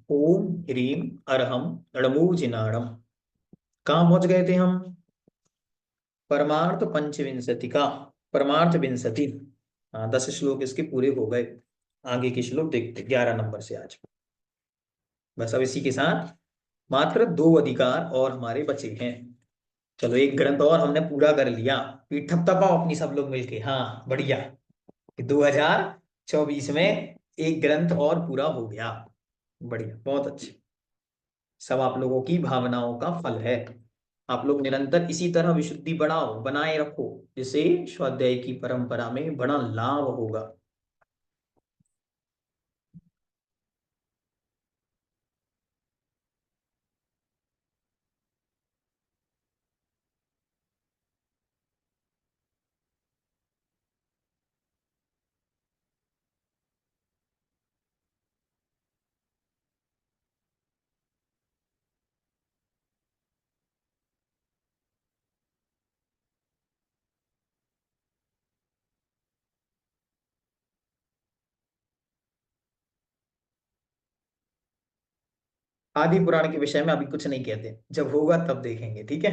ओम ह्रीम अरहम णमूजिनाणम। कहाँ पहुंच गए थे हम? परमार्थ पंचविंशति का परमार्थ विंशति। हाँ, 10 श्लोक इसके पूरे हो गए। आगे के श्लोक देखते 11 नंबर से आज। बस अब इसी के साथ मात्र 2 अधिकार और हमारे बचे हैं। चलो, एक ग्रंथ और हमने पूरा कर लिया। पीठ थपथपाओ अपनी सब लोग मिलके। हाँ, बढ़िया। 2024 में एक ग्रंथ और पूरा हो गया। बढ़िया, बहुत अच्छे। सब आप लोगों की भावनाओं का फल है। आप लोग निरंतर इसी तरह विशुद्धि बढ़ाओ, बनाए रखो, जिससे स्वाध्याय की परंपरा में बड़ा लाभ होगा। आदि पुराण के विषय में अभी कुछ नहीं कहते, जब होगा तब देखेंगे, ठीक है।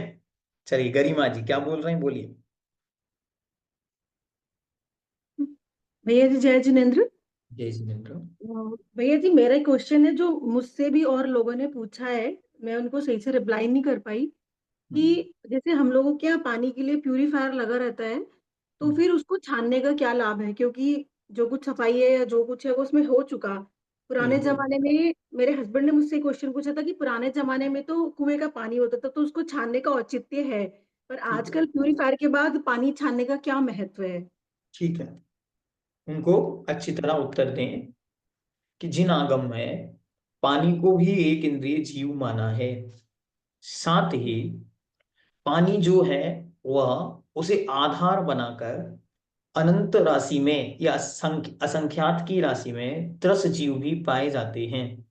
चलिए, गरिमा जी क्या बोल रहे हैं, बोलिए। भैया जी जय जिनेन्द्र। जय जिनेन्द्र। भैया जी मेरा क्वेश्चन है जो मुझसे भी और लोगों ने पूछा है, मैं उनको सही से रिप्लाई नहीं कर पाई। हम्म, कि जैसे हम लोगों के यहाँ पानी के लिए प्यूरीफायर लगा रहता है, तो हम्म, फिर उसको छानने का क्या लाभ है? क्योंकि जो कुछ सफाई है या जो कुछ है वो उसमें हो चुका। पुराने बिल्कुल। जमाने में मेरे हस्बैंड ने मुझसे क्वेश्चन पूछा था कि पुराने जमाने में तो कुएं का पानी होता था तो उसको छानने का औचित्य है, पर ठीक है, आजकल प्यूरीफायर के बाद पानी छानने का क्या महत्व है? ठीक है। उनको अच्छी तरह उत्तर दें कि जिन आगम में पानी को भी एक इंद्रिय जीव माना है, साथ ही पानी जो है वह उसे आधार बनाकर अनंत राशि में या असंख्यात की राशि में 10 जीव भी पाए जाते हैं।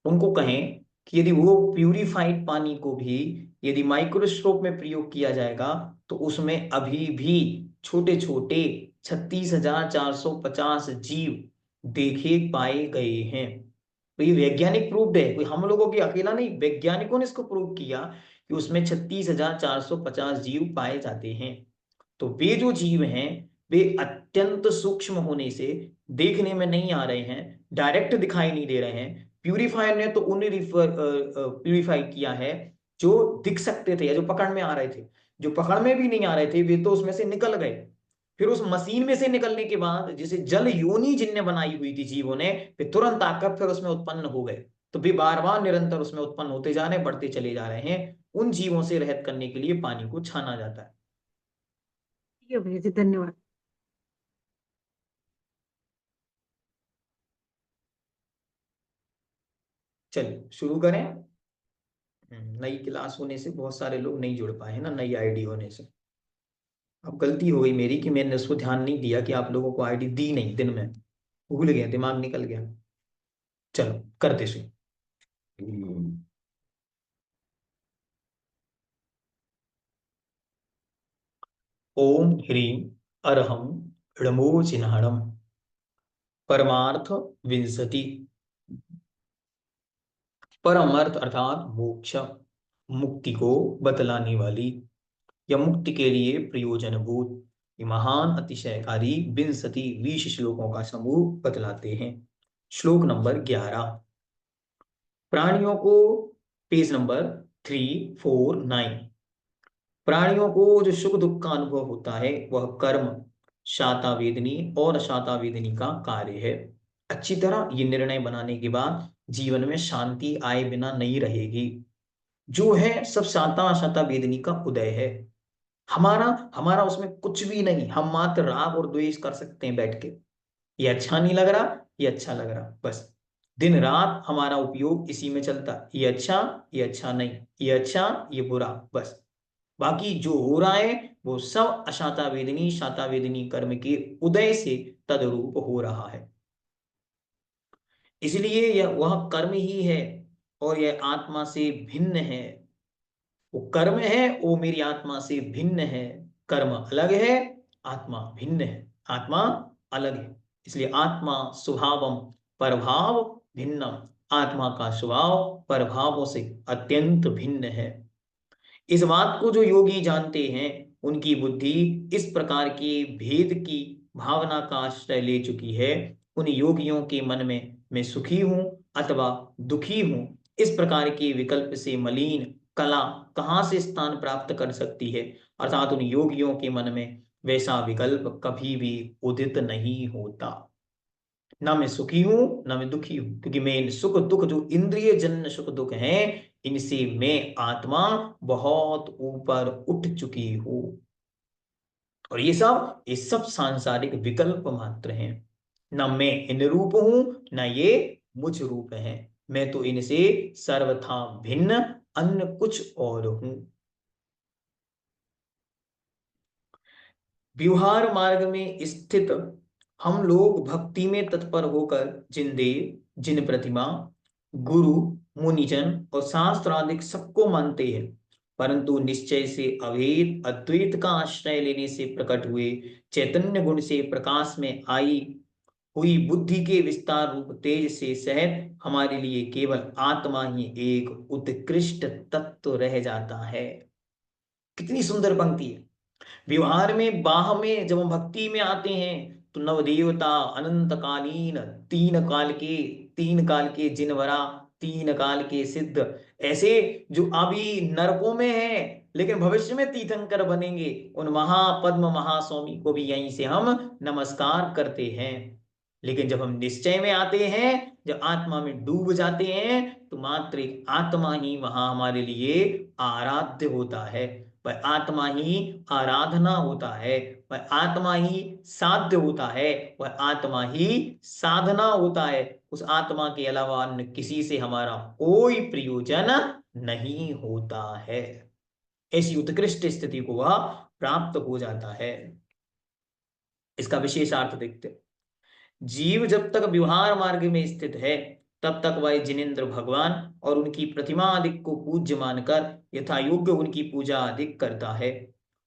उनको कहें कि यदि वो प्यूरिफाइड पानी को भी यदि माइक्रोस्कोप में प्रयोग किया जाएगा तो उसमें अभी भी छोटे छोटे 36,450 जीव देखे पाए गए हैं। तो ये वैज्ञानिक प्रूव्ड है, कोई हम लोगों की अकेला नहीं, वैज्ञानिकों ने इसको प्रूव किया कि उसमें 36,450 जीव पाए जाते हैं। तो वे जो जीव हैं वे अत्यंत सूक्ष्म होने से देखने में नहीं आ रहे हैं, डायरेक्ट दिखाई नहीं दे रहे हैं। प्यूरिफायर ने तो उन्हें प्यूरिफाई किया है जो दिख सकते थे या जो पकड़ में आ रहे थे। जो पकड़ में भी नहीं आ रहे थे वे तो उसमें से निकल गए। फिर उस मशीन में से निकलने के बाद जिसे जल योनि जिनने बनाई हुई थी जीवों ने, वे तुरंत आकर फिर उसमें उत्पन्न हो गए। तो वे बार बार निरंतर उसमें उत्पन्न होते जा रहे हैं, बढ़ते चले जा रहे हैं। उन जीवों से रहित करने के लिए पानी को छाना जाता है। ठीक है भैया जी, धन्यवाद। चलिए शुरू करें। नई क्लास होने से बहुत सारे लोग नहीं जुड़ पाए हैं ना, नई आईडी होने से। अब गलती हो गई मेरी कि मैंने उसको ध्यान नहीं दिया कि आप लोगों को आईडी दी नहीं दिन में, भूल गया, दिमाग निकल गया। चलो करते शुरू। ओम ह्रीं अरहम णमो चिन्हणम परमार्थ विंशति। परम अर्थ अर्थात मोक्ष, मुक्ति को बतलाने वाली या मुक्ति के लिए प्रयोजनभूत ये महान अतिशयकारी विंशति 20 श्लोकों का समूह बतलाते हैं। श्लोक नंबर 11। प्राणियों को, पेज नंबर 349। प्राणियों को जो सुख दुख का अनुभव होता है वह कर्म, शातावेदनी और अशातावेदनी का कार्य है। अच्छी तरह ये निर्णय बनाने के बाद जीवन में शांति आए बिना नहीं रहेगी। जो है सब शाता अशाता वेदनी का उदय है। हमारा हमारा उसमें कुछ भी नहीं, हम मात्र राग और द्वेष कर सकते हैं बैठ के। ये अच्छा नहीं लग रहा, ये अच्छा लग रहा, बस दिन रात हमारा उपयोग इसी में चलता। ये अच्छा, ये अच्छा नहीं, ये अच्छा, ये बुरा, बस। बाकी जो हो रहा है वो सब अशाता वेदनी शाता वेदनी कर्म के उदय से तदरूप हो रहा है। इसलिए यह वह कर्म ही है और यह आत्मा से भिन्न है। वो कर्म है, वो मेरी आत्मा से भिन्न है। कर्म अलग है, आत्मा भिन्न है। आत्मा अलग है, इसलिए आत्मा स्वभावम परभाव भिन्नम। आत्मा का स्वभाव परभावों से अत्यंत भिन्न है। इस बात को जो योगी जानते हैं उनकी बुद्धि इस प्रकार के भेद की भावना का आश्रय ले चुकी है। उन योगियों के मन में मैं सुखी हूं अथवा दुखी हूं, इस प्रकार के विकल्प से मलिन कला कहां से स्थान प्राप्त कर सकती है। अर्थात उन योगियों के मन में वैसा विकल्प कभी भी उदित नहीं होता। ना मैं सुखी हूं ना मैं दुखी हूं, क्योंकि मैं इन सुख दुख जो इंद्रिय जन्य सुख दुख हैं इनसे मैं आत्मा बहुत ऊपर उठ चुकी हूं। और ये सब सांसारिक विकल्प मात्र हैं। न मैं इन रूप हूं, न ये मुझ रूप हैं। मैं तो इनसे सर्वथा भिन्न अन्य कुछ और हूं। व्यवहार मार्ग में स्थित हम लोग भक्ति में तत्पर होकर जिन देव जिन प्रतिमा गुरु मुनिजन और शास्त्र आदि सबको मानते हैं, परंतु निश्चय से अभेद अद्वैत का आश्रय लेने से प्रकट हुए चैतन्य गुण से प्रकाश में आई हुई बुद्धि के विस्तार रूप तेज से सहित हमारे लिए केवल आत्मा ही एक उत्कृष्ट तत्व रह जाता है। कितनी सुंदर पंक्ति है। व्यवहार में बाह में जब हम भक्ति में आते हैं तो नवदेवता अनंत कालीन तीन काल के जिनवरा तीन काल के सिद्ध ऐसे जो अभी नरकों में है लेकिन भविष्य में तीर्थंकर बनेंगे, उन महापद्म महास्वामी को भी यहीं से हम नमस्कार करते हैं। लेकिन जब हम निश्चय में आते हैं, जब आत्मा में डूब जाते हैं, तो मात्र एक आत्मा ही वहां हमारे लिए आराध्य होता है। वह आत्मा ही आराधना होता है, वह आत्मा ही साध्य होता है, वह आत्मा ही साधना होता है। उस आत्मा के अलावा अन्य किसी से हमारा कोई प्रयोजन नहीं होता है। ऐसी उत्कृष्ट स्थिति को वह प्राप्त हो जाता है। इसका विशेषार्थ देखते हैं। जीव जब तक व्यवहार मार्ग में स्थित है तब तक वह जिनेन्द्र भगवान और उनकी प्रतिमा आदि को पूज्य मानकर यथा योग्य उनकी पूजा आदि करता है।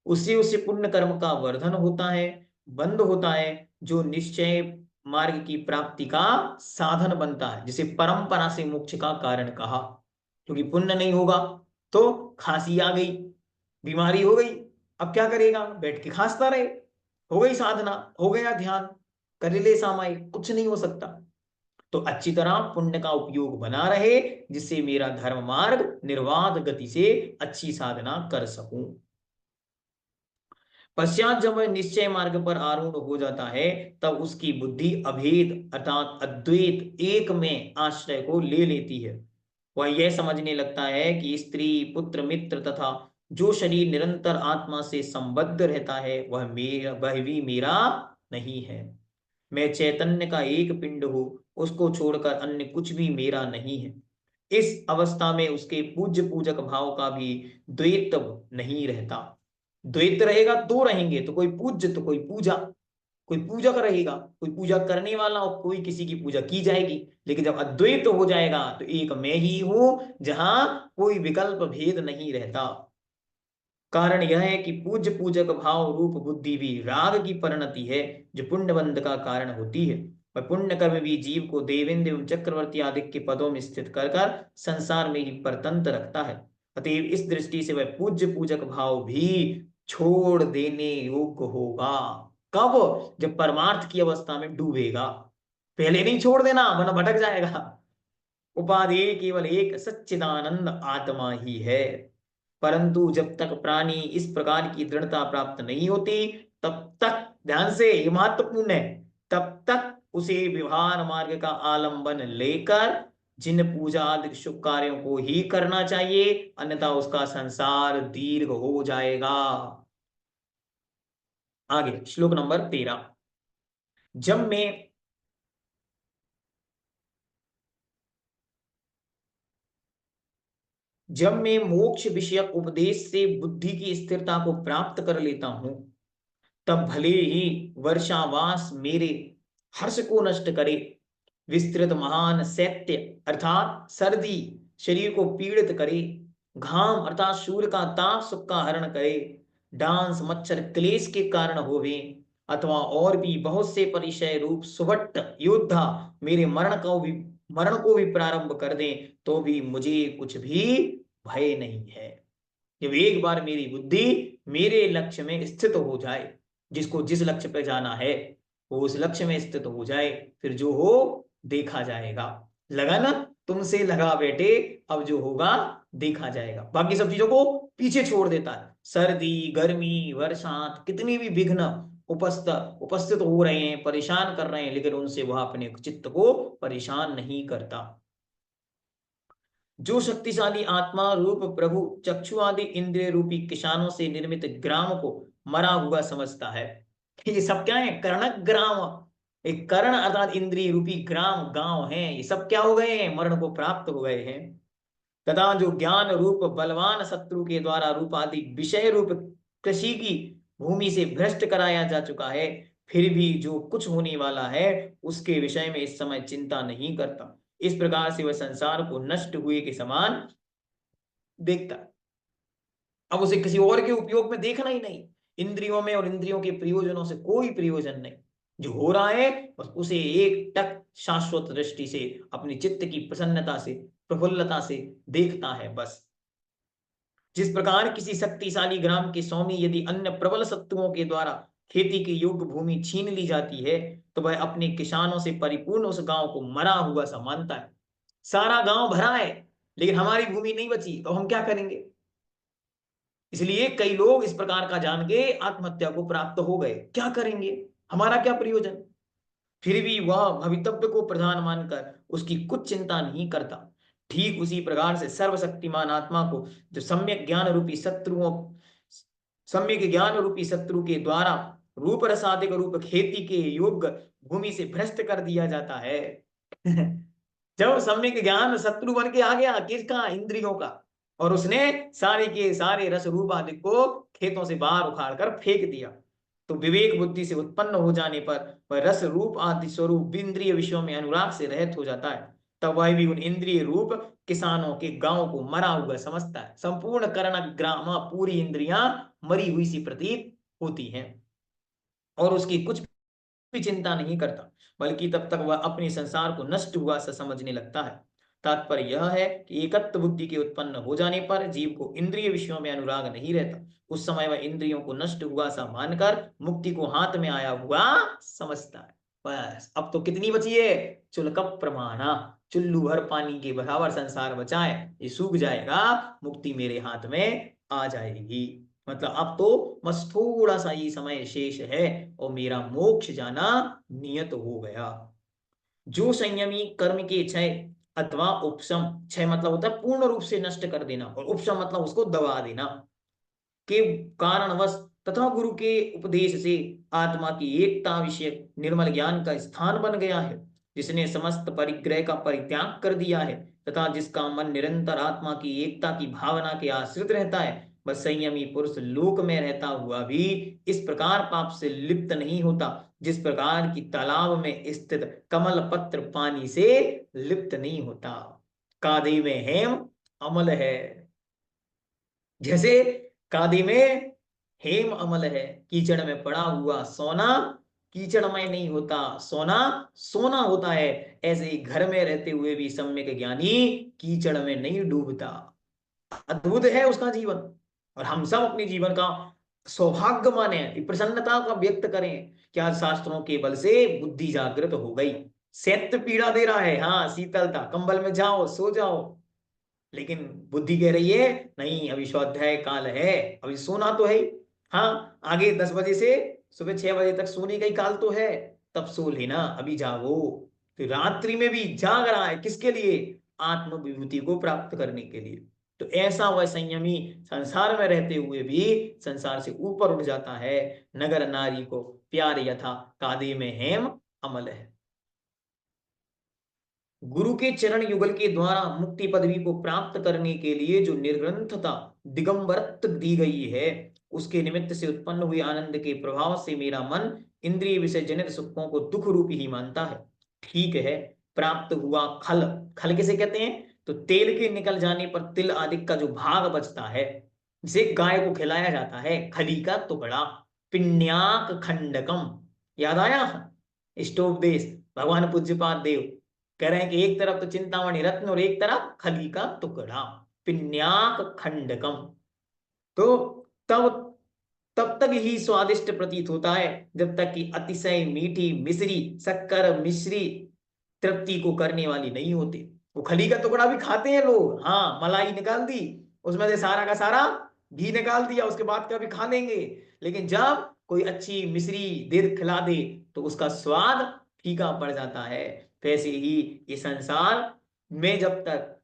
उससे उससे पुण्य कर्म का वर्धन होता है, बंद होता है, जो निश्चय मार्ग की प्राप्ति का साधन बनता है, जिसे परंपरा से मोक्ष का कारण कहा। क्योंकि पुण्य नहीं होगा तो खांसी आ गई, बीमारी हो गई, अब क्या करेगा, बैठ के खांसता रहे। हो गई साधना, हो गया ध्यान, कर ले सामायिक, कुछ नहीं हो सकता। तो अच्छी तरह पुण्य का उपयोग बना रहे जिससे मेरा धर्म मार्ग निर्बाध गति से अच्छी साधना कर सकूं। पश्चात जब वह निश्चय मार्ग पर आरूढ़ हो जाता है, तब उसकी बुद्धि अभेद अर्थात अद्वैत एक में आश्रय को ले लेती है। वह यह समझने लगता है कि स्त्री, पुत्र, मित्र तथा जो शरीर निरंतर आत्मा से संबद्ध रहता है, वह भी मेरा नहीं है। मैं चैतन्य का एक पिंड हूं, उसको छोड़कर अन्य कुछ भी मेरा नहीं है। इस अवस्था में उसके पूज्य पूजक भाव का भी द्वैत नहीं रहता। द्वैत रहेगा दो रहेंगे, तो कोई पूज्य तो कोई पूजा, कोई पूजक रहेगा, कोई पूजा करने वाला और कोई किसी की पूजा की जाएगी। लेकिन जब अद्वैत हो जाएगा तो एक मैं ही हूं, जहां कोई विकल्प भेद नहीं रहता। कारण यह है कि पूज्य पूजक भाव रूप बुद्धि भी राग की परिणति है, जो पुण्य बंध का कारण होती है। वह पुण्य कर्म भी जीव को देवेंद्र एवं चक्रवर्ती आदि के पदों में स्थित कर कर संसार में ही परतंत्र रखता है। अतएव इस दृष्टि से वह पूज्य पूजक भाव भी छोड़ देने योग्य होगा। कब? जब परमार्थ की अवस्था में डूबेगा। पहले नहीं छोड़ देना, वरना भटक जाएगा। उपाधि केवल एक सच्चिदानंद आत्मा ही है। परंतु जब तक प्राणी इस प्रकार की दृढ़ता प्राप्त नहीं होती, तब तक, ध्यान से ये महत्वपूर्ण है, तब तक उसे व्यवहार मार्ग का आलंबन लेकर जिन पूजा आदि शुभ कार्यों को ही करना चाहिए, अन्यथा उसका संसार दीर्घ हो जाएगा। आगे श्लोक नंबर 13। जब मैं जब मैं मोक्ष विषयक उपदेश से बुद्धि की स्थिरता को प्राप्त कर लेता हूं, तब भले ही वर्षावास मेरे हर्ष को नष्ट करे, विस्तृत महान शैत्य अर्थात सर्दी शरीर को पीड़ित करे, घाम अर्थात सूर्य का ताप सुख का हरण करे, डांस मच्छर क्लेश के कारण होवे, अथवा और भी बहुत से परिचय रूप सुभट्ट योद्धा मेरे मरण को भी प्रारंभ कर दें, तो भी मुझे कुछ भी भय नहीं है। जब एक बार मेरी बुद्धि मेरे लक्ष्य में स्थित हो जाए, जिसको जिस लक्ष्य पे जाना है वो उस लक्ष्य में स्थित हो जाए, फिर जो हो देखा जाएगा। लगन तुमसे लगा बेटे, अब जो होगा देखा जाएगा। बाकी सब चीजों को पीछे छोड़ देता है। सर्दी, गर्मी, बरसात, कितनी भी विघ्न उपस्थित हो रहे हैं, परेशान कर रहे हैं, लेकिन उनसे वह अपने चित्त को परेशान नहीं करता। जो शक्तिशाली आत्मा रूप प्रभु चक्षु आदि इंद्रिय रूपी किसानों से निर्मित ग्राम को मरा हुआ समझता है। ये सब क्या है? कर्णक ग्राम। एक कर्ण अर्थात इंद्रिय रूपी ग्राम, गांव है, ये सब क्या हो गए हैं? मरण को प्राप्त हो गए हैं। तथा जो ज्ञान रूप बलवान शत्रु के द्वारा रूप आदि विषय रूप कृषि की भूमि से भ्रष्ट कराया जा चुका है, फिर भी जो कुछ होने वाला है उसके विषय में इस समय चिंता नहीं करता। इस प्रकार से वह संसार को नष्ट हुए के समान देखता है। अब उसे किसी और के उपयोग में देखना ही नहीं, इंद्रियों में और इंद्रियों के प्रयोजनों से कोई प्रयोजन नहीं। जो हो रहा है बस उसे एक टक शाश्वत दृष्टि से अपनी चित्त की प्रसन्नता से, प्रफुल्लता से देखता है बस। जिस प्रकार किसी शक्तिशाली ग्राम के स्वामी यदि अन्य प्रबल शत्रुओं के द्वारा खेती की योग्य भूमि छीन ली जाती है, तो वह अपने किसानों से परिपूर्ण उस गांव को मरा हुआ सा मानता है। सारा गांव भरा है लेकिन हमारी भूमि नहीं बची, तो हम क्या करेंगे? इसलिए कई लोग इस प्रकार का जान के आत्महत्या को प्राप्त हो गए। क्या करेंगे, हमारा क्या प्रयोजन? फिर भी वह भवितव्य को प्रधान मानकर उसकी कुछ चिंता नहीं करता। ठीक उसी प्रकार से सर्वशक्तिमान आत्मा को जो सम्यक ज्ञान रूपी शत्रु के द्वारा रूप रसादिक रूप खेती के योग्य भूमि से भ्रष्ट कर दिया जाता है। जब सम्यक ज्ञान शत्रु बन के आ गया किसका? इंद्रियों का, और उसने सारे के सारे रस रूप आदि को खेतों से बाहर उखाड़ कर फेंक दिया, तो विवेक बुद्धि से उत्पन्न हो जाने पर वह रस रूप आदि स्वरूप इंद्रिय विषयों में अनुराग से रहित हो जाता है। तब वह भी उन इंद्रिय रूप किसानों के गांव को मरा हुआ समझता है। संपूर्ण कर्ण ग्राम, पूरी इंद्रियां मरी हुई सी प्रतीत होती हैं, और उसकी कुछ भी चिंता नहीं करता, बल्कि तब तक वह अपने संसार को नष्ट हुआ सा समझने लगता है। तात्पर्य यह है कि एकत्व बुद्धि के उत्पन्न हो जाने पर जीव को इंद्रिय विषयों में अनुराग नहीं रहता। उस समय वह इंद्रियों को नष्ट हुआ सा मानकर मुक्ति को हाथ में आया हुआ समझता है। बस अब तो कितनी बची है? चुलकप प्रमाणा, चुल्लू भर पानी के बराबर संसार बचाए, ये सूख जाएगा, मुक्ति मेरे हाथ में आ जाएगी। मतलब अब तो बस थोड़ा सा ही समय शेष है और मेरा मोक्ष जाना नियत हो गया। जो संयमी कर्म के क्षय अथवा उपशम, क्षय मतलब होता है पूर्ण रूप से नष्ट कर देना, और उपशम मतलब उसको दबा देना, के कारणवश तथा गुरु के उपदेश से आत्मा की एकता विषय निर्मल ज्ञान का स्थान बन गया है, जिसने समस्त परिग्रह का परित्याग कर दिया है तथा जिसका मन निरंतर आत्मा की एकता की भावना के आश्रित रहता है, बस संयमी पुरुष लोक में रहता हुआ भी इस प्रकार पाप से लिप्त नहीं होता, जिस प्रकार की तालाब में स्थित कमल पत्र पानी से लिप्त नहीं होता। कादे में हेम अमल है, जैसे कादी में हेम अमल है, कीचड़ में पड़ा हुआ सोना कीचड़मय नहीं होता, सोना सोना होता है, ऐसे ही घर में रहते हुए भी सम्यक ज्ञानी कीचड़ में नहीं डूबता। अद्भुत है उसका जीवन। और हम सब अपने जीवन का सौभाग्य माने, प्रसन्नता का व्यक्त करें कि आज शास्त्रों के बल से बुद्धि जागृत हो गई। शैत्य पीड़ा दे रहा है, हाँ शीतलता, कंबल में जाओ सो जाओ, लेकिन बुद्धि कह रही है नहीं, अभी स्वाध्याय काल है, अभी सोना तो है ही। हाँ आगे 10 बजे से सुबह 6 बजे तक सोने का ही काल तो है, तब सो लेना, अभी जागो। तो रात्रि में भी जाग रहा है किसके लिए? आत्म विभूति को प्राप्त करने के लिए। तो ऐसा वह संयमी संसार में रहते हुए भी संसार से ऊपर उठ जाता है। नगर नारी को प्यार यथा कादे में हेम अमल है। गुरु के चरण युगल के द्वारा मुक्ति पदवी को प्राप्त करने के लिए जो निर्ग्रंथता दिगंबरत्व दी गई है, उसके निमित्त से उत्पन्न हुए आनंद के प्रभाव से मेरा मन इंद्रिय विषय जनित सुखों को दुख रूपी ही मानता है। ठीक है, प्राप्त हुआ खल, खल किसे कहते हैं? तो तेल के निकल जाने पर तिल आदि का जो भाग बचता है, जिसे गाय को खिलाया जाता है, खली का टुकड़ा, पिण्याक खंडकम, याद आया? स्टोपदेश भगवान पूज्यपाद देव कह रहे हैं कि एक तरफ तो चिंतामणि रत्न और एक तरफ खली का टुकड़ा, पिन्याक खंडकम। तो तब तब तक ही स्वादिष्ट प्रतीत होता है जब तक कि अतिशय मीठी मिश्री शक्कर मिश्री तृप्ति को करने वाली नहीं होती। वो खली का टुकड़ा भी खाते हैं लोग, हाँ मलाई निकाल दी, उसमें से सारा का सारा घी निकाल दिया, उसके बाद का भी खा लेंगे, लेकिन जब कोई अच्छी मिश्री दे खिला दे तो उसका स्वाद फीका पड़ जाता है। वैसे ही ये संसार में जब तक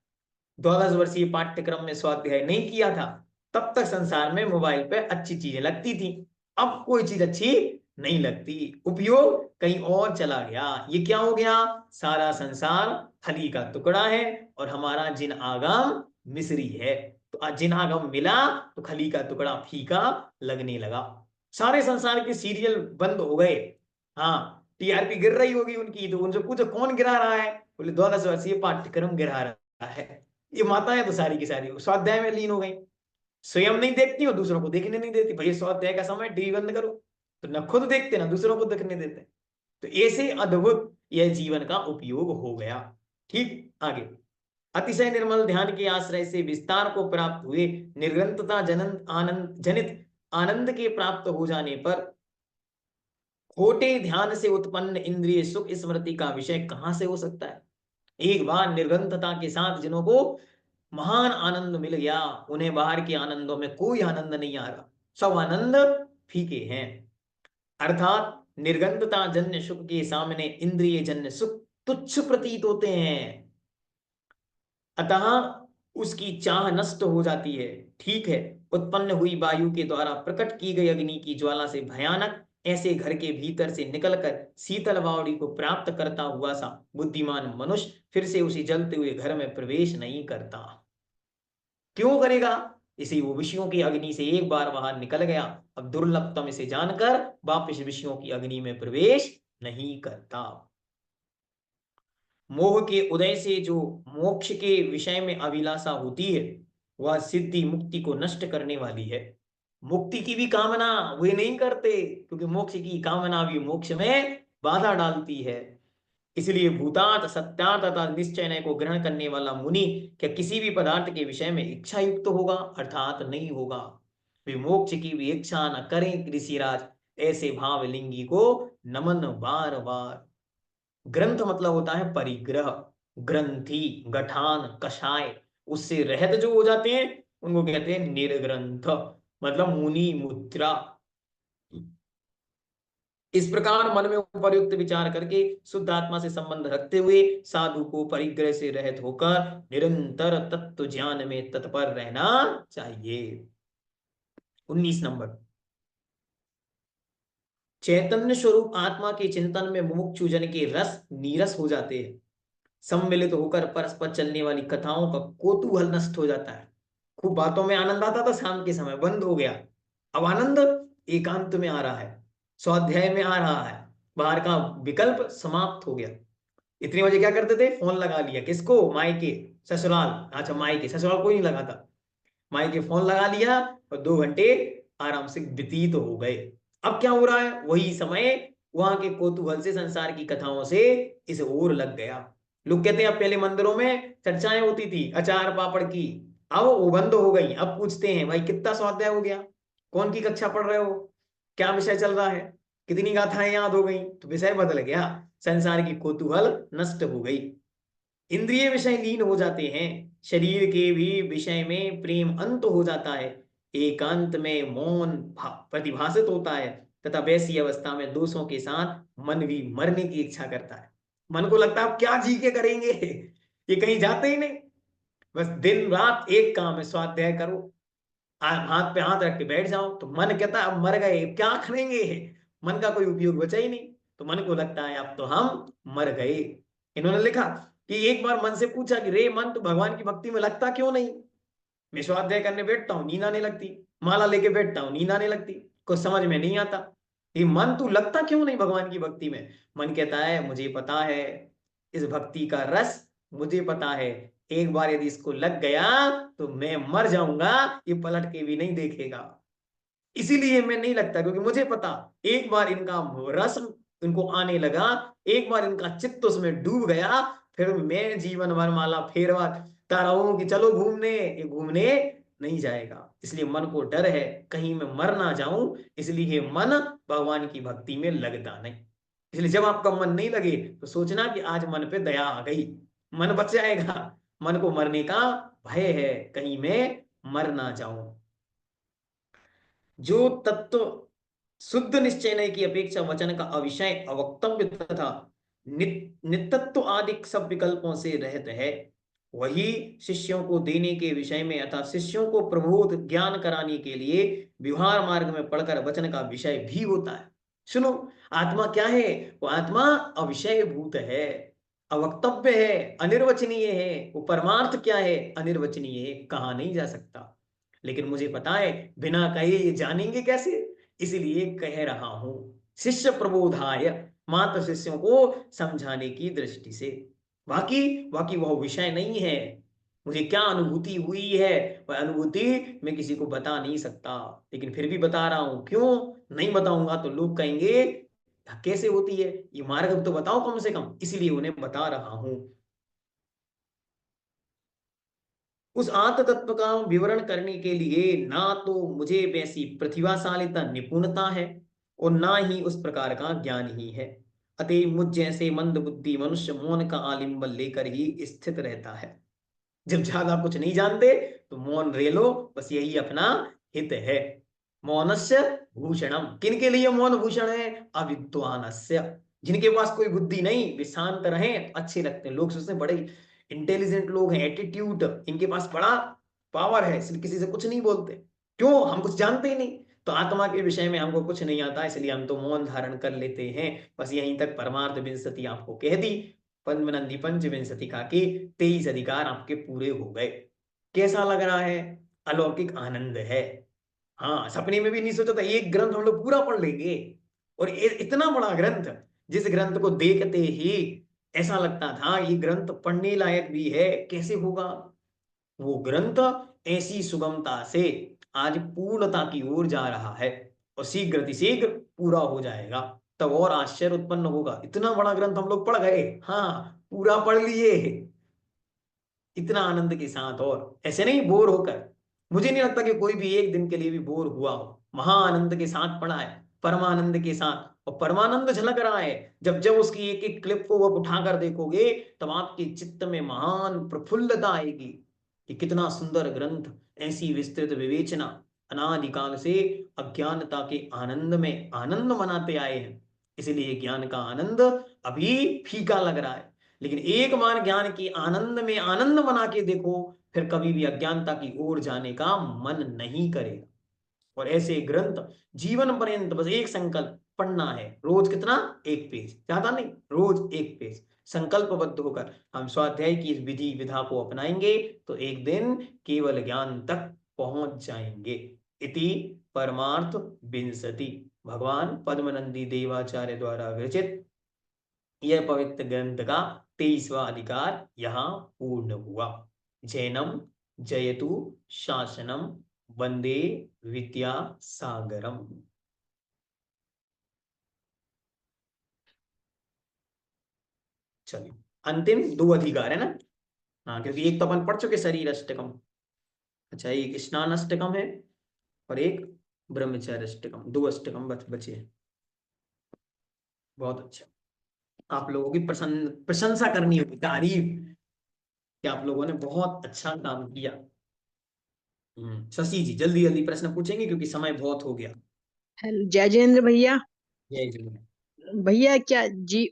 12 वर्षीय पाठ्यक्रम में स्वाध्याय नहीं किया था, तब तक संसार में मोबाइल पे अच्छी चीजें लगती थी। अब कोई चीज अच्छी नहीं लगती, उपयोग कहीं और चला गया। ये क्या हो गया? सारा संसार खली का टुकड़ा है और हमारा जिन आगम मिश्री है। तो जिन आगम मिला तो खली का टुकड़ा फीका लगने लगा। सारे संसार के सीरियल बंद हो गए। हाँ टीआरपी गिर रही होगी उनकी, तो उनसे पूछो कौन गिरा रहा है? बोले 12 वर्षीय पाठ्यक्रम गिरा रहा है। ये माताएं तो सारी की सारी स्वाध्याय में लीन हो गई, स्वयं नहीं देखती और दूसरों को देखने नहीं देती। भैया स्वाध्याय का समय, टीवी बंद करो। तो न खुद देखते ना दूसरों को देखने देते। तो ऐसे अद्भुत यह जीवन का उपयोग हो गया। ठीक, आगे। अतिशय निर्मल ध्यान के आश्रय से विस्तार को प्राप्त हुए निर्ग्रंथता जनन आनंद जनित आनंद के प्राप्त हो जाने पर खोटे ध्यान से उत्पन्न इंद्रिय सुख स्मृति का विषय कहां से हो सकता है? एक बार निर्ग्रंथता के साथ जिन्हों को महान आनंद मिल गया, उन्हें बाहर के आनंदों में कोई आनंद नहीं आ रहा, सब आनंद फीके हैं। अर्थात निर्गंधता जन्य सुख के सामने इंद्रिय जन्य सुख तुच्छ प्रतीत होते हैं, अतः उसकी चाह नष्ट हो जाती है। ठीक है, उत्पन्न हुई वायु के द्वारा प्रकट की गई अग्नि की ज्वाला से भयानक ऐसे घर के भीतर से निकलकर शीतल बावड़ी को प्राप्त करता हुआ सा बुद्धिमान मनुष्य फिर से उसी जलते हुए घर में प्रवेश नहीं करता। क्यों करेगा? इसी वो विषयों की अग्नि से एक बार बाहर निकल गया, अब दुर्लभतम इसे जानकर वापिस विषयों की अग्नि में प्रवेश नहीं करता। मोह के उदय से जो मोक्ष के विषय में अभिलाषा होती है, वह सिद्धि मुक्ति को नष्ट करने वाली है। मुक्ति की भी कामना वे नहीं करते, क्योंकि मोक्ष की कामना भी मोक्ष में बाधा डालती है। इसलिए भूतात सत्यात तथा निश्चय को ग्रहण करने वाला मुनि क्या किसी भी पदार्थ के विषय में इच्छा युक्त होगा? अर्थात नहीं होगा। वे मोक्ष की भी इच्छा न करें ऋषिराज, ऐसे भावलिंगी को नमन बार बार। ग्रंथ मतलब होता है परिग्रह, ग्रंथि, गठान, कषाय, उससे रहित जो हो जाते हैं उनको कहते हैं निर्ग्रंथ। मतलब मुनि मुद्रा। इस प्रकार मन में उपर्युक्त विचार करके शुद्ध आत्मा से संबंध रखते हुए साधु को परिग्रह से रहित होकर निरंतर तत्व ज्ञान में तत्पर रहना चाहिए। 19 नंबर, चैतन्य स्वरूप आत्मा के चिंतन में मुमुक्षु जन के रस नीरस हो जाते हैं। सम्मिलित होकर परस्पर चलने वाली कथाओं का कौतूहल नष्ट हो जाता है। खूब बातों में आनंद आता था, शाम के समय बंद हो गया। अब आनंद एकांत में आ रहा है, स्वाध्याय में आ रहा है, बाहर का विकल्प समाप्त हो गया। इतने बजे क्या करते थे, फोन लगा लिया, किसको, मायके ससुराल, अच्छा मायके ससुराल कोई नहीं लगाता, मायके फोन लगा लिया और 2 घंटे आराम से व्यतीत हो गए। अब क्या हो रहा है, वही समय वहां के कौतूहल से, संसार की कथाओं से इस ओर लग गया। लोग कहते हैं अब पहले मंदिरों में चर्चाएं होती थी अचार पापड़ की, अब वो बंद हो गई। अब पूछते हैं भाई कितना स्वाध्याय हो गया, कौन की कक्षा पढ़ रहे हो, क्या विषय चल रहा है, कितनी गाथाएं याद हो गई, तो विषय बदल गया, संसार की कौतूहल नष्ट हो गई, इंद्रिय विषय लीन हो जाते हैं, शरीर के भी विषय में प्रेम अंत हो जाता है, एकांत में मौन प्रतिभासित होता है, तथा वैसी अवस्था में दोषों के साथ मन भी मरने की इच्छा करता है। मन को लगता है अब क्या जी के करेंगे, ये कहीं जाते ही नहीं, बस दिन रात एक काम है, स्वाध्याय करो, हाथ पे हाथ रख के बैठ जाओ। तो मन कहता है अब मर गए क्या करेंगे, मन का कोई उपयोग बचा ही नहीं। तो मन को लगता है अब तो हम मर गए। इन्होंने लिखा कि एक बार मन से पूछा कि रे मन, तो भगवान की भक्ति में लगता क्यों नहीं, मैं स्वाध्याय करने बैठता हूँ नींद आने लगती, माला लेके बैठता हूँ नींद आने लगती, कुछ समझ में नहीं आता, ये मन तू लगता क्यों नहीं भगवान की भक्ति में। मन कहता है मुझे पता है इस भक्ति का रस, मुझे पता है एक बार यदि इसको लग गया तो मैं मर जाऊंगा, ये पलट के भी नहीं देखेगा, इसीलिए मैं नहीं लगता, क्योंकि मुझे पता एक बार इनका रस इनको आने लगा, एक बार इनका चित्त उसमें डूब गया, फिर मैं जीवन भर माला फेरता रहूं कि चलो घूमने, ये घूमने नहीं जाएगा। इसलिए मन को डर है कहीं मैं मर ना जाऊं, इसलिए मन भगवान की भक्ति में लगता नहीं। इसलिए जब आपका मन नहीं लगे तो सोचना कि आज मन पे दया आ गई, मन बच जाएगा। मन को मरने का भय है, कहीं मैं मर ना जाऊं। जो तत्व शुद्ध निश्चय की अपेक्षा वचन का अविषय अवक्तव्य तथा नित्यत्व आदि सब विकल्पों से रहित है, वही शिष्यों को देने के विषय में अर्थात शिष्यों को प्रबोध ज्ञान कराने के लिए व्यवहार मार्ग में पढ़कर वचन का विषय भी होता है। सुनो, आत्मा क्या है, वो आत्मा अविषय भूत है, अवक्तव्य है, अनिर्वचनीय है। वो परमार्थ क्या है, अनिर्वचनीय है, कहा नहीं जा सकता। लेकिन मुझे पता है बिना कहे ये जानेंगे कैसे, इसलिए कह रहा हूं, शिष्य प्रबोधाय, मात्र शिष्यों को समझाने की दृष्टि से। बाकी बाकी वह विषय नहीं है, मुझे क्या अनुभूति हुई है वह अनुभूति मैं किसी को बता नहीं सकता, लेकिन फिर भी बता रहा हूं। क्यों नहीं बताऊंगा तो लोग कहेंगे कैसे होती है, ये मार्ग तो बताओ कम से कम, इसीलिए उन्हें बता रहा हूं। उस आत्म तत्व का विवरण करने के लिए ना तो मुझे वैसी प्रतिभाशालीता निपुणता है और ना ही उस प्रकार का ज्ञान ही है। अतः मुझ जैसे मंद बुद्धि मनुष्य मौन का आलिंगन लेकर ही स्थित रहता है। जब ज्यादा कुछ नहीं जानते तो मौन रे लो, बस यही अपना हित है। मौनस्य भूषणम, किन के लिए मौन भूषण है, अविद्वानस्य, जिनके पास कोई बुद्धि नहीं वे शांत रहे अच्छे लगते हैं। लोग सोचते हैं बड़े इंटेलिजेंट लोग हैं, एटीट्यूड इनके पास बड़ा पावर है, इसलिए किसी से कुछ नहीं बोलते। क्यों, हम कुछ जानते ही नहीं। तो आत्मा के विषय में हमको कुछ नहीं आता, इसलिए हम तो मौन धारण कर लेते हैं। बस यहीं तक परमार्थ विंशति आपको कह दी। पंचनंदी पंचविंशतिका के 23 अधिकार आपके पूरे हो गए। कैसा लग रहा है, अलौकिक आनंद है। हाँ, सपने में भी नहीं सोचा था एक ग्रंथ हम लोग पूरा पढ़ लेंगे, और इतना बड़ा ग्रंथ, जिस ग्रंथ को देखते ही ऐसा लगता था ये ग्रंथ पढ़ने लायक भी है, कैसे होगा। वो ग्रंथ ऐसी सुगमता से आज पूर्णता की ओर जा रहा है और शीघ्र अतिशीघ्र पूरा हो जाएगा। तब और आश्चर्य उत्पन्न होगा, इतना बड़ा ग्रंथ हम लोग पढ़ गए, हाँ पूरा पढ़ लिए, इतना आनंद के साथ, और ऐसे नहीं बोर होकर। मुझे नहीं लगता कि कोई भी एक दिन के लिए भी बोर हुआ हो, महाआनंद के साथ पढ़ा है, परमानंद के साथ, और परमानंद झलक रहा है। जब जब उसकी एक एक क्लिप को आप उठाकर देखोगे तब आपके चित्त में महान प्रफुल्लता आएगी कि कितना सुंदर ग्रंथ, ऐसी विस्तृत विवेचना, अनादिकाल से अज्ञानता के आनंद में आनंद मनाते आए हैं, इसलिए ज्ञान का आनंद अभी फीका लग रहा है। लेकिन एक बार ज्ञान के आनंद में आनंद मना के देखो, फिर कभी भी अज्ञानता की ओर जाने का मन नहीं करेगा। और ऐसे ग्रंथ जीवन पर्यंत बस एक संकल्प पढ़ना है, रोज कितना, 1 पेज, ज्यादा नहीं, रोज 1 पेज संकल्पबद्ध होकर हम स्वाध्याय की इस विधि विधा को अपनाएंगे तो एक दिन केवल ज्ञान तक पहुंच जाएंगे। इति परमार्थ विंशति, भगवान पद्मनंदी देवाचार्य द्वारा विरचित यह पवित्र ग्रंथ का 23वां अधिकार यहाँ पूर्ण हुआ। जैनम जयतु शासनम वंदे विद्या सागरम। चलिए, अंतिम 2 अधिकार है ना। हाँ, क्योंकि एक तो अपन पढ़ चुके शरीर अष्टकम, अच्छा एक स्नान अष्टकम है और एक ब्रह्मचर्य अष्टकम, 2 अष्टकम बचे हैं। बहुत अच्छा, आप लोगों की प्रशंसा करनी होगी, तारीफ कि आप लोगों ने बहुत अच्छा काम किया। शशि जी जल्दी जल्दी प्रश्न पूछेंगे क्योंकि समय बहुत हो गया। हेलो जय जिनेन्द्र भैया। जय जिनेन्द्र। भैया क्या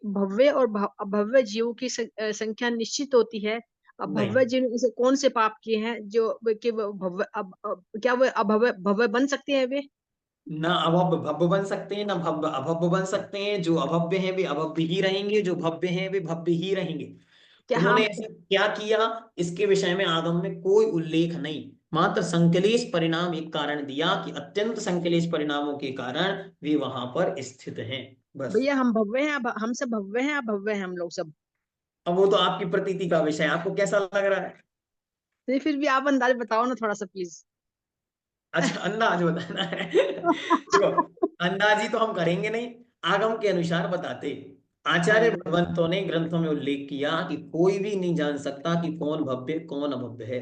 भव्य और अभव्य जीवों की संख्या निश्चित होती है? नहीं, अभव्य जीव ऐसे कौन से पाप किए हैं जो कि वो भव्य क्या वो अभव्य भव्य बन सकते हैं वे? ना अभव्य भव्य बन सकते हैं, ना भव्य अभव्य बन सकते हैं। जो अभव्य हैं वे अभव्य ही रहेंगे, जो भव्य हैं वे भव्य ही रहेंगे। क्या उन्होंने हम ऐसा क्या किया इसके विषय में आगम में कोई उल्लेख नहीं, मात्र संकलेश परिणाम एक कारण दिया कि अत्यंत संकलेश परिणामों के कारण वे वहां पर स्थित हैं, बस। भैया हम भव्य हैं, हम सब भव्य हैं, अभव्य हैं हम लोग सब? अब वो तो आपकी प्रतीति का विषय है, आपको कैसा लग रहा है। नहीं, फिर भी आप अंदाज बताओ ना थोड़ा सा प्लीज। अच्छा, अंदाज बताना है। देखो, अंदाजी तो हम करेंगे नहीं, आगम के अनुसार बताते। आचार्य हाँ। भगवंतों ने ग्रंथों में उल्लेख किया कि कोई भी नहीं जान सकता कि कौन भव्य कौन अभव्य है।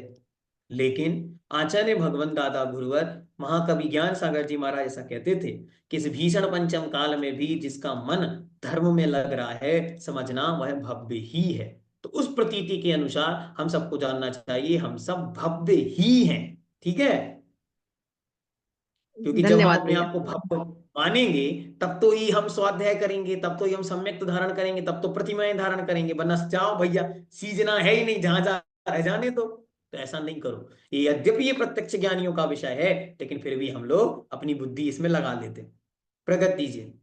लेकिन आचार्य भगवंत दादा गुरुवर महाकवि ज्ञान सागर जी महाराज ऐसा कहते थे कि इस भीषण पंचम काल में भी जिसका मन धर्म में लग रहा है, समझना वह भव्य ही है। तो उस प्रतीति के अनुसार हम सबको जानना चाहिए, हम सब भव्य ही हैं, ठीक है। क्योंकि जब हम धन्यवाद अपने भैया। आप को भव्य मानेंगे तब तो ही हम स्वाध्याय करेंगे, तब तो ही हम सम्यक धारण करेंगे, तब तो प्रतिमाएं धारण करेंगे। वरना जाओ भैया, सीजना है ही नहीं, जहां जा रहे जाने दो। तो ऐसा नहीं करो। ये यद्यपि ये प्रत्यक्ष ज्ञानियों का विषय है, लेकिन फिर भी हम लोग अपनी बुद्धि इसमें लगा लेते हैं। प्रगति दीजिए।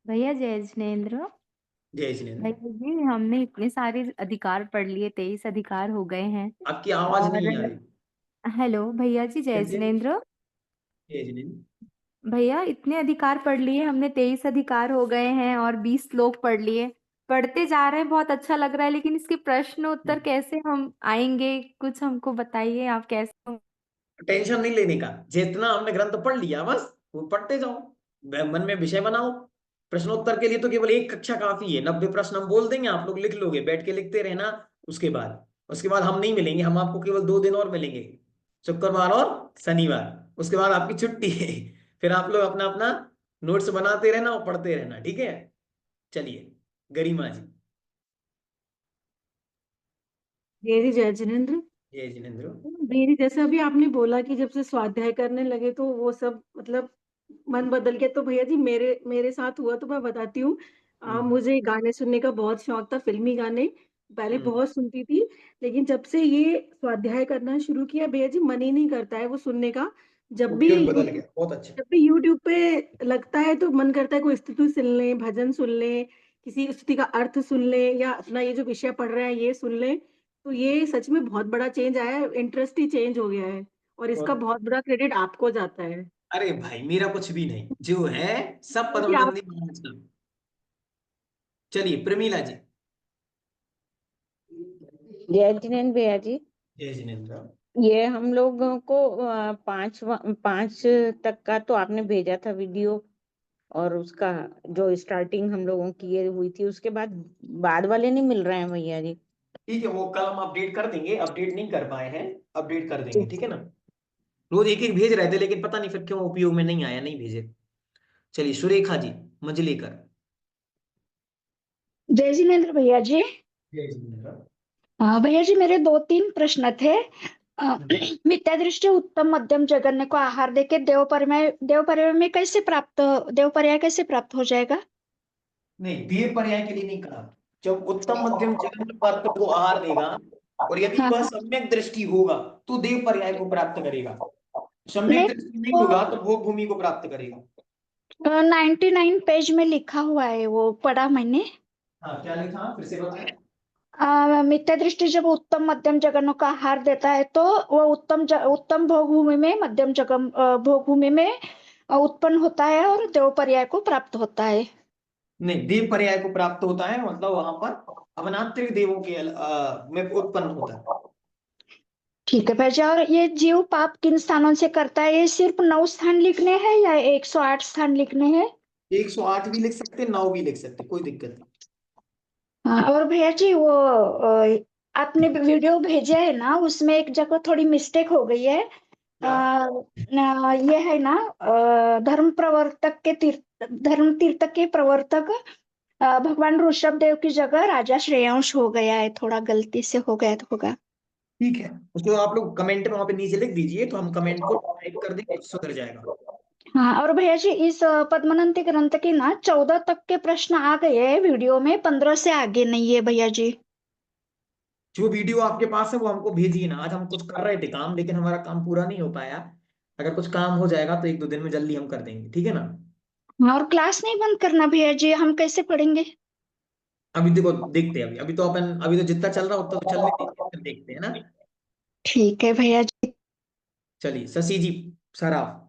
भैया जय जिनेन्द्र। जय जिनेन्द्र। भैया जी हमने इतने सारे अधिकार पढ़ लिए, 23 अधिकार हो गए हैं। आपकी आवाज और नहीं आ रही। हेलो भैया जी जय फिर से। जिनेन्द्र। जय जिनेन्द्र। भैया इतने अधिकार पढ़ लिए हमने, 23 अधिकार हो गए हैं और 20 श्लोक पढ़ लिए। पढ़ते जा रहे हैं, बहुत अच्छा लग रहा है, लेकिन इसके प्रश्न उत्तर कैसे हम आएंगे, कुछ हमको बताइए आप कैसे। टेंशन नहीं लेने का, जितना हमने ग्रंथ पढ़ लिया बस वो पढ़ते जाओ, मन में विषय बनाओ। प्रश्नोत्तर के लिए तो केवल एक कक्षा काफी है, 90 प्रश्न हम बोल देंगे, आप लोग लिख लोगे, बैठ के लिखते रहना। उसके बाद हम नहीं मिलेंगे, हम आपको केवल 2 दिन और मिलेंगे, शुक्रवार और शनिवार। उसके बाद आपकी छुट्टी है। फिर आप लोग अपना अपना नोट्स बनाते रहना और पढ़ते रहना, ठीक है। चलिए, गरिमा जी। मेरी जय जिनेन्द्र। जय जिनेन्द्र। मेरी जैसा अभी आपने बोला कि जब से स्वाध्याय करने लगे तो वो सब मतलब मन बदल गया, तो भैया जी मेरे मेरे साथ हुआ तो मैं बताती हूँ। हम्म। मुझे गाने सुनने का बहुत शौक था, फिल्मी गाने पहले हम्म। बहुत सुनती थी। लेकिन जब से ये स्वाध्याय करना शुरू किया भैया जी, मन ही नहीं करता है वो सुनने का। जब भी शेड्यूल बदल यूट्यूब गया, बहुत अच्छा। जब भी यूट्यूब पे लगता है तो मन करता है कोई स्तुति सुन लें, भजन सुन लें, किसी स्तुति का अर्थ सुन लें, या अपना ये जो विषय पढ़ रहे हैं ये सुन लें। तो ये सच में बहुत बड़ा चेंज आया है, इंटरेस्ट ही चेंज हो गया है। और इसका और बहुत बड़ा क्रेडिट आपको जाता है। अरे भाई, मेरा कुछ भी नहीं, जो है सब क्योंकि आप पद्मनंदी महाराज का। चलिए, प्रमीला जी। जय जिनेन्द्र भैया जी। जय जिनेन्द्र। ये हम लोगों को पांच तक का तो आपने भेजा था वीडियो, और उसका जो स्टार्टिंग हम लोगों की ये हुई थी उसके बाद बाद वाले नहीं मिल रहे हैं भैया जी। ठीक है, वो कल हम अपडेट कर देंगे, अपडेट नहीं कर पाए हैं, अपडेट कर देंगे, ठीक है ना। रोज एक एक भेज रहे थे, लेकिन पता नहीं फिर क्यों उपयोग में नहीं आया, नहीं भेजे। चलिए, सुरेखा जी मंजलेकर। जय जिनेन्द्र भैया जी। जय जिनेन्द्र। भैया जी मेरे 2-3 प्रश्न थे। मिथ्या दृष्टि उत्तम मध्यम जगन्य को आहार देके देव पर्याय कैसे प्राप्त हो जाएगा? नहीं, देव पर्याय के लिए नहीं कहा। जब उत्तम मध्यम जगन्य पात्र को आहार देगा और यदि हाँ वह हाँ। सम्यक दृष्टि होगा तो देव पर्याय को प्राप्त करेगा। सम्यक नहीं, दृष्टि नहीं होगा तो भोग भूमि को प्राप्त करेगा। 99 पेज में लिखा हुआ है, वो पढ़ा मैंने। हाँ, क्या लिखा, फिर से बताएं। मिथ्या दृष्टि जब उत्तम मध्यम जगन्यों का आहार देता है तो वो उत्तम भोग भूमि में मध्यम भोग भूमि में उत्पन्न होता है और देव पर्याय को प्राप्त होता है। नहीं, देव पर्याय को प्राप्त होता है, मतलब वहां पर अवनात्रिक देवों के में उत्पन्न होता है। ठीक है भैया। और ये जीव पाप किन स्थानों से करता है? ये सिर्फ 9 स्थान लिखने हैं या 108 स्थान लिखने हैं? 108 भी लिख सकते, 9 भी लिख सकते, कोई दिक्कत नहीं। हाँ, और भैया जी वो आपने वीडियो भेजा है ना, उसमें एक जगह थोड़ी मिस्टेक हो गई है। ये है ना, धर्म तीर्थ के प्रवर्तक भगवान ऋषभ देव की जगह राजा श्रेयांश हो गया है, थोड़ा गलती से हो गया होगा। ठीक है, उसको आप लोग कमेंट में वहां पे नीचे लिख दीजिए तो हम कमेंट को टाइप कर देंगे, सुधर जाएगा। हाँ, और भैया जी इस पद्मानंदी ग्रंथ के ना 14 तक के प्रश्न आ गए हैं वीडियो में, 15 से आगे नहीं है भैया जी। जो वीडियो आपके पास है वो हमको भेजिए ना। आज हम कुछ कर रहे थे काम, लेकिन हमारा काम पूरा नहीं हो पाया। अगर कुछ काम हो जाएगा तो 1-2 दिन में जल्दी हम कर देंगे, ठीक है ना। हाँ, और क्लास नहीं बंद करना भैया जी, हम कैसे पढ़ेंगे? अभी देखो, देखते हैं। अभी तो जितना चल रहा उतना तो चलने दीजिए, फिर देखते हैं ना। ठीक है भैया जी। चलिए, शशि जी सराफ।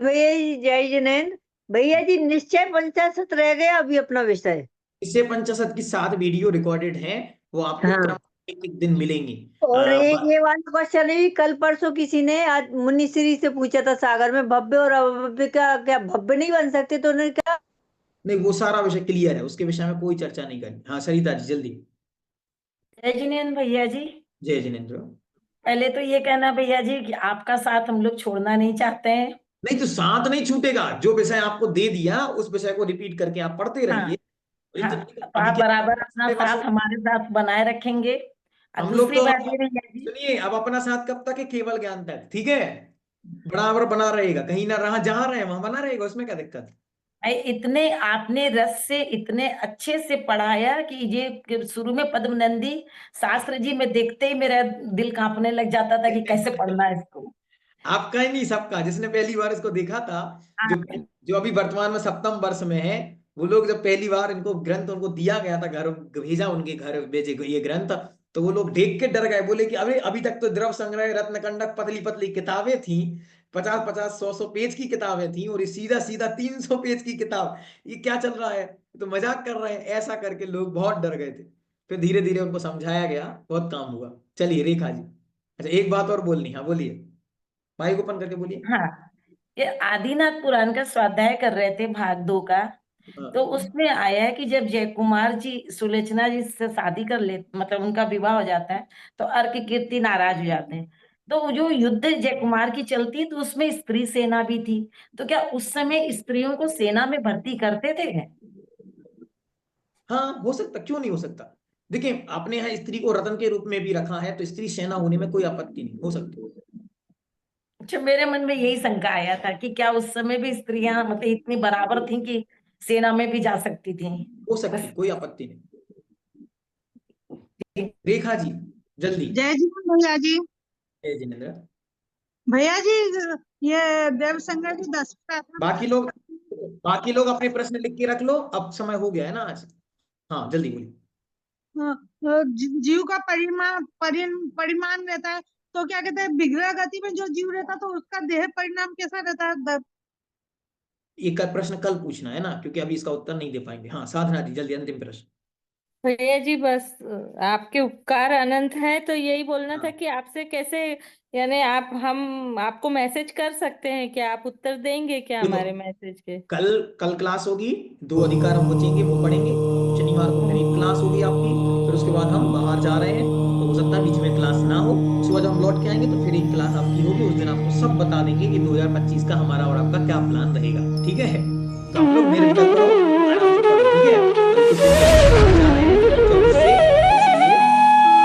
भैया जी जय जिनेन्द्र। भैया जी निश्चय पंचाशत रह गया अभी अपना विषय। इससे 50 की 7 वीडियो रिकॉर्डेड हैं, वो आपको हाँ, क्रम एक दिन मिलेंगी। और एक ये वाला क्वेश्चन है, कल परसों किसी ने आज मुनिश्री से पूछा था सागर में, भव्य और अभव्य का क्या भव्य नहीं बन सकते? तो उन्होंने कहा नहीं, वो सारा विषय क्लियर है, उसके विषय में कोई चर्चा नहीं करनी। हाँ सरिता जी जल्दी। जय जिनेन्द्र भैया जी। जय जिनेन्द्र। पहले तो ये कहना भैया जी कि आपका साथ हम लोग छोड़ना नहीं चाहते हैं। नहीं तो साथ नहीं छूटेगा, जो विषय आपको दे दिया उस विषय को रिपीट करके आप पढ़ते हाँ रहिए। हाँ, अभी तो आप क्या, बराबर अपना साथ हमारे साथ बनाए रखेंगे। और हम लोग दूसरी तो, बात ये भैया जी, सुनिए, अब अपना साथ कब तक है? केवल ज्ञान तक, ठीक है। बराबर बना रहेगा, कहीं ना रहा, जहां रहे वहां बना रहेगा, उसमें क्या दिक्कत है? इतने आपने रस से इतने अच्छे से पढ़ाया कि ये कि शुरू में पद्मनंदी शास्त्र जी में देखते ही मेरा दिल कांपने लग जाता था कि कैसे पढ़ना है इसको। आपका ही नहीं, सबका। जिसने पहली बार इसको देखा था, जो हाँ, जो अभी वर्तमान में 7वें वर्ष में है, वो लोग जब पहली बार इनको ग्रंथ उनको दिया गया था, घर भेजा, उनके घर भेजे ये ग्रंथ, तो वो लोग देख के डर गए। बोले कि अभी अभी तक तो द्रव संग्रह, रत्न कंडक, पतली पतली किताबें थी, 50-50, 100-100 पेज की किताबें थी, और ये सीधा सीधा 300 पेज की किताब, ये क्या चल रहा है? तो मजाक कर रहे हैं, ऐसा करके लोग बहुत डर गए थे। फिर धीरे धीरे उनको समझाया गया, बहुत काम हुआ। चलिए रेखा जी, अच्छा एक बात और बोलनी, हाँ बोलिए, माइक ओपन करके बोलिए। हाँ, ये आदिनाथ पुराण का स्वाध्याय कर रहे थे भाग 2 का, तो उसमें आया है कि जब जयकुमार जी सुलोचना जी से शादी कर ले, मतलब उनका विवाह हो जाता है, तो अर्क कीर्ति नाराज हो जाते हैं। तो जो युद्ध जयकुमार की चलती है तो उसमें स्त्री सेना भी थी, तो क्या उस समय स्त्रियों को सेना में भर्ती करते थे? हाँ, हो सकता, क्यों नहीं हो सकता। देखिए, आपने यहाँ स्त्री को रत्न के रूप में भी रखा है, तो स्त्री सेना होने में कोई आपत्ति नहीं, हो सकती। अच्छा, मेरे मन में यही शंका आया था कि क्या उस समय भी स्त्रियां मतलब इतनी बराबर थी कि सेना में भी जा सकती थी? हो सकती, कोई आपत्ति नहीं। रेखा जी जल्दी। जय जी भैया जी। जय जिनेन्द्र। भैया जी ये देव संग्रह की 10 बाकी लोग अपने प्रश्न लिख के रख लो, अब समय हो गया है ना आज। हाँ जल्दी बोलिए। जीव का परिमाण रहता है, तो क्या कहते हैं विग्रह गति में जो जीव रहता है तो उसका देह परिणाम कैसा रहता है? एक प्रश्न कल पूछना है ना, क्योंकि अभी इसका उत्तर नहीं दे पाएंगे। हाँ साधना जी जल्दी, अंतिम प्रश्न। भैया जी बस आपके उपकार अनंत है, तो यही बोलना था हाँ। कि आपसे कैसे, यानी हम आपको मैसेज कर सकते हैं क्या? आप उत्तर देंगे क्या देखो, हमारे मैसेज के? कल क्लास होगी, 2 अधिकार हम बचेंगे, वो पढ़ेंगे। शनिवार को फिर एक क्लास होगी आपकी, फिर उसके बाद हम बाहर जा रहे हैं, तो हो सकता है बीच में क्लास ना हो। सुबह जब हम लौट के आएंगे तो फिर एक क्लास आपकी होगी, उस दिन आपको सब बता देंगे कि 2025 का हमारा और आपका क्या प्लान रहेगा, ठीक है। तो आप लोग निरंतर करो, आराम से पढ़ो, ठीक है। कल कुछ दिन के लिए बाहर जा रहे हैं 24 से, इसलिए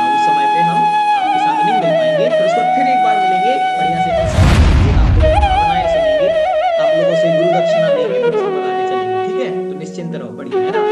उस समय पे हम आपके साथ नहीं मिल पाएंगे। फिर उसके इसको बताते चलेंगे, ठीक है? तो निश्चिंत रहो, पढ़िए, है ना?